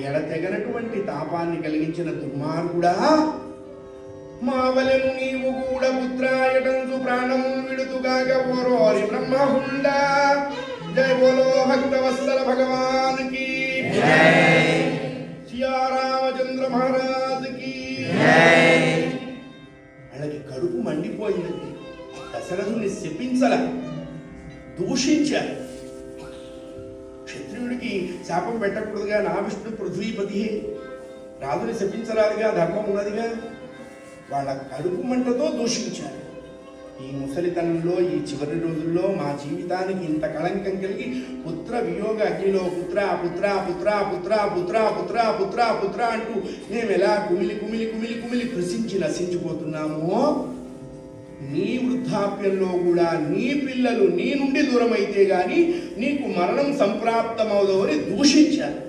ఎడతెగనటువంటి తాపాన్ని కలిగించిన దుర్మార్గుడా, మావలెను నీవు కూడా పుత్రాయటంసు ప్రాణము విడుతుగాక ఓరోరి బ్రహ్మహుండ. జయ బోలో భక్తవత్సల భగవాన్ కి సియా రామచంద్ర మహారాజ్ కి. వాళ్ళకి కడుపు మండిపోయింది. దశరథుని శపించల, దూషించారు. క్షత్రియుడికి శాపం పెట్టకూడదుగా, నా విష్ణు పృథ్వీపతి, రాజుని శపించరాదుగా, ధర్మం ఉన్నదిగా. వాళ్ళ కడుపు మంటతో దూషించారు. ఈ ముసలితనంలో, ఈ చివరి రోజుల్లో మా జీవితానికి ఇంత కళంకం కలిగి పుత్ర వియోగ అగ్నిలో పుత్ర పుత్ర పుత్ర పుత్ర పుత్ర పుత్ర పుత్ర పుత్ర అంటూ మేము ఎలా కుమిలి కుమిలి కుమిలి కుమిలి కృషించి నశించిపోతున్నామో, నీ వృద్ధాప్యంలో కూడా నీ పిల్లలు నీ నుండి దూరం అయితే గాని నీకు మరణం సంప్రాప్తమవుదో అని దూషించారు.